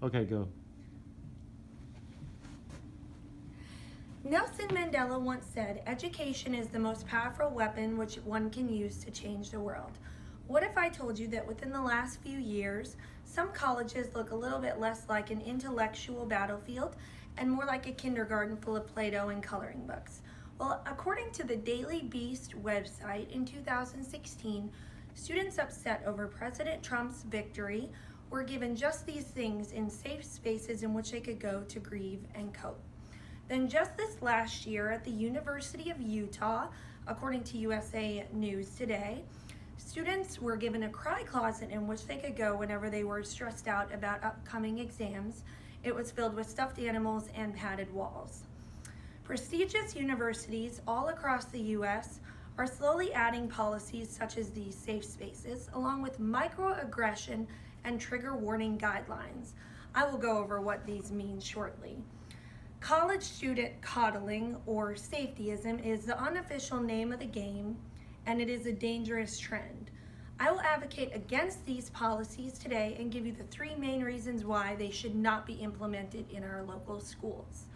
Okay, go. Nelson Mandela once said, "Education is the most powerful weapon which one can use to change the world." What if I told you that within the last few years, some colleges look a little bit less like an intellectual battlefield and more like a kindergarten full of Play-Doh and coloring books? Well, according to the Daily Beast website, in 2016, students upset over President Trump's victory were given just these things in safe spaces in which they could go to grieve and cope. Then just this last year at the University of Utah, according to USA News Today, students were given a cry closet in which they could go whenever they were stressed out about upcoming exams. It was filled with stuffed animals and padded walls. Prestigious universities all across the U.S. are slowly adding policies such as these safe spaces, along with microaggression and trigger warning guidelines. I will go over what these mean shortly. College student coddling, or Safteyism, is the unofficial name of the game, and it is a dangerous trend. I will advocate against these policies today and give you the 3 main reasons why they should not be implemented in our local schools.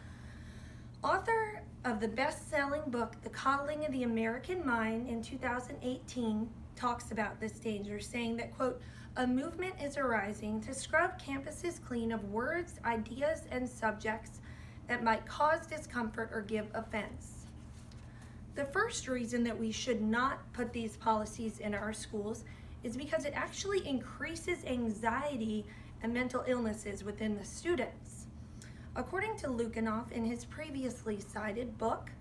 Author of the best-selling book, The Coddling of the American Mind, in 2018, talks about this danger, saying that, quote, "A movement is arising to scrub campuses clean of words, ideas, and subjects that might cause discomfort or give offense." The first reason that we should not put these policies in our schools is because it actually increases anxiety and mental illnesses within the students. According to Lukanoff in his previously cited book,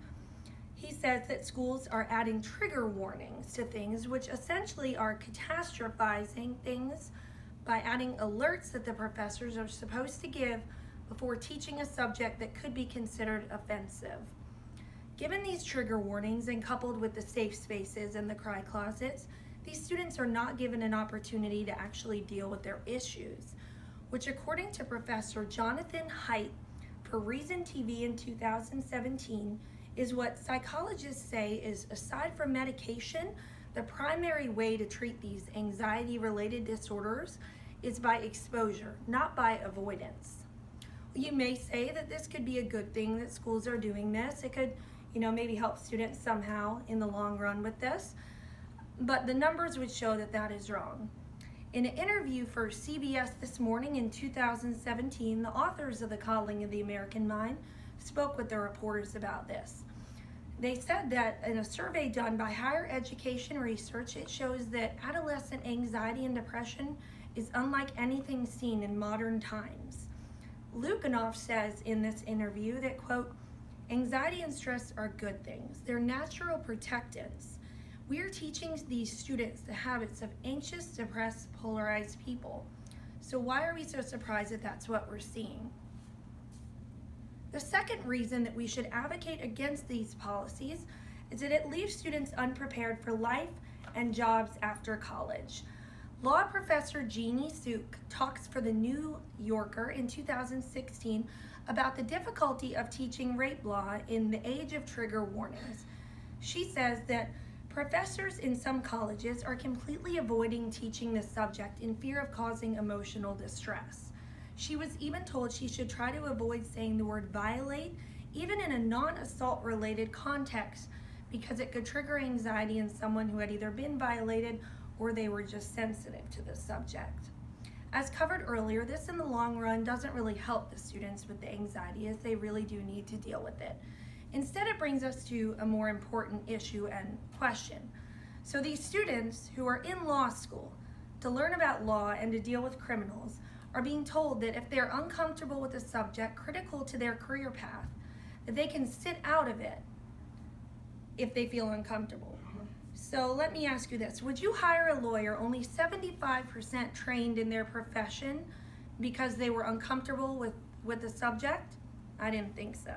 he says that schools are adding trigger warnings to things, which essentially are catastrophizing things by adding alerts that the professors are supposed to give before teaching a subject that could be considered offensive. Given these trigger warnings and coupled with the safe spaces and the cry closets, these students are not given an opportunity to actually deal with their issues, which, according to Professor Jonathan Haidt for Reason TV in 2017, is what psychologists say is, aside from medication, the primary way to treat these anxiety-related disorders is by exposure, not by avoidance. You may say that this could be a good thing that schools are doing this. It could, maybe help students somehow in the long run with this, but the numbers would show that that is wrong. In an interview for CBS This Morning in 2017, the authors of The Coddling of the American Mind spoke with the reporters about this. They said that in a survey done by Higher Education Research, it shows that adolescent anxiety and depression is unlike anything seen in modern times. Lukanoff says in this interview that, quote, "Anxiety and stress are good things. They're natural protectants. We are teaching these students the habits of anxious, depressed, polarized people. So why are we so surprised that that's what we're seeing?" The second reason that we should advocate against these policies is that it leaves students unprepared for life and jobs after college. Law professor Jeannie Suk talks for The New Yorker in 2016 about the difficulty of teaching rape law in the age of trigger warnings. She says that professors in some colleges are completely avoiding teaching this subject in fear of causing emotional distress. She was even told she should try to avoid saying the word violate, even in a non-assault related context, because it could trigger anxiety in someone who had either been violated or they were just sensitive to the subject. As covered earlier, this in the long run doesn't really help the students with the anxiety, as they really do need to deal with it. Instead, it brings us to a more important issue and question. So these students who are in law school to learn about law and to deal with criminals are being told that if they're uncomfortable with a subject critical to their career path, that they can sit out of it if they feel uncomfortable. So let me ask you this. Would you hire a lawyer only 75% trained in their profession because they were uncomfortable with the subject? I didn't think so.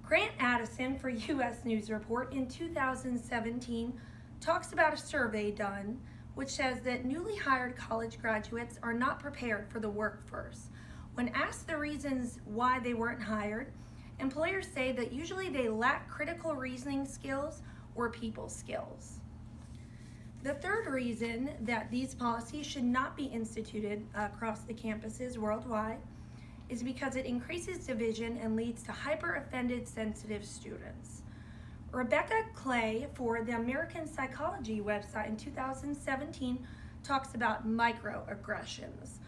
Grant Addison for U.S. News Report in 2017 talks about a survey done which says that newly hired college graduates are not prepared for the workforce. When asked the reasons why they weren't hired, employers say that usually they lack critical reasoning skills or people skills. The third reason that these policies should not be instituted across the campuses worldwide is because it increases division and leads to hyper-offended sensitive students. Rebecca Clay for the American Psychology website in 2017 talks about microaggressions,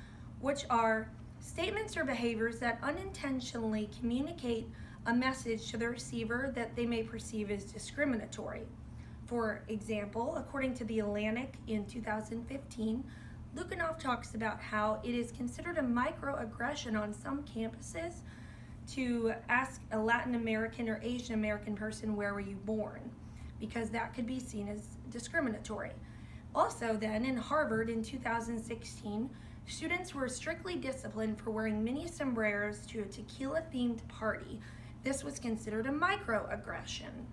which are statements or behaviors that unintentionally communicate a message to the receiver that they may perceive as discriminatory. For example, according to The Atlantic in 2015, Lukanoff talks about how it is considered a microaggression on some campuses to ask a Latin American or Asian American person, where were you born? Because that could be seen as discriminatory. Also then, in Harvard in 2016, students were strictly disciplined for wearing mini sombreros to a tequila-themed party. This was considered a microaggression.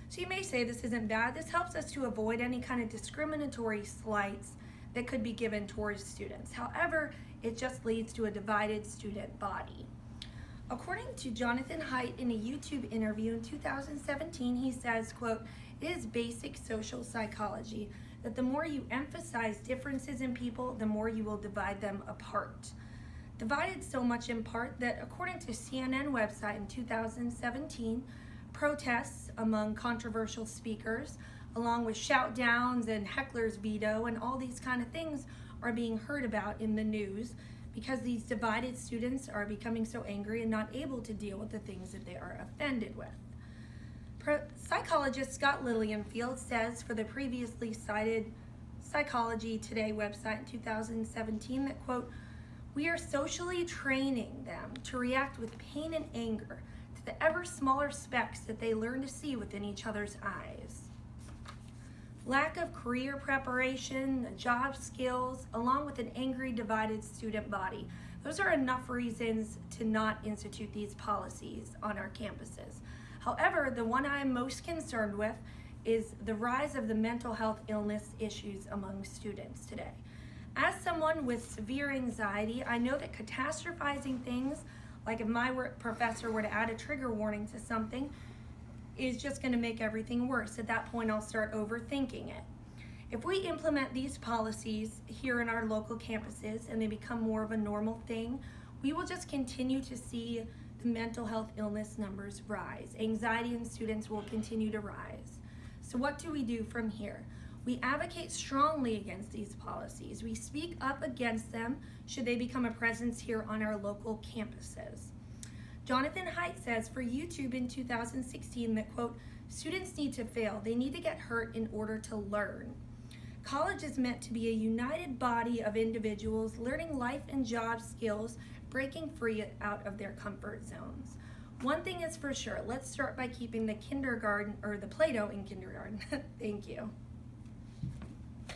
So you may say this isn't bad. This helps us to avoid any kind of discriminatory slights that could be given towards students. However, it just leads to a divided student body. According to Jonathan Haidt in a YouTube interview in 2017, he says, quote, "It is basic social psychology that the more you emphasize differences in people, the more you will divide them apart." Divided so much in part that according to CNN website in 2017, protests among controversial speakers, along with shout downs and heckler's veto and all these kind of things are being heard about in the news because these divided students are becoming so angry and not able to deal with the things that they are offended with. Psychologist Scott Lilienfeld says for the previously cited Psychology Today website in 2017 that, quote, "We are socially training them to react with pain and anger to the ever smaller specks that they learn to see within each other's eyes." Lack of career preparation, job skills, along with an angry, divided student body. Those are enough reasons to not institute these policies on our campuses. However, the one I'm most concerned with is the rise of the mental health illness issues among students today. As someone with severe anxiety, I know that catastrophizing things, like if my professor were to add a trigger warning to something, is just going to make everything worse. At that point, I'll start overthinking it. If we implement these policies here in our local campuses and they become more of a normal thing, we will just continue to see the mental health illness numbers rise. Anxiety in students will continue to rise. So what do we do from here? We advocate strongly against these policies. We speak up against them should they become a presence here on our local campuses. Jonathan Haidt says for YouTube in 2016 that, quote, "Students need to fail. They need to get hurt in order to learn." College is meant to be a united body of individuals learning life and job skills, breaking free out of their comfort zones. One thing is for sure, let's start by keeping the kindergarten or the Play-Doh in kindergarten. Thank you.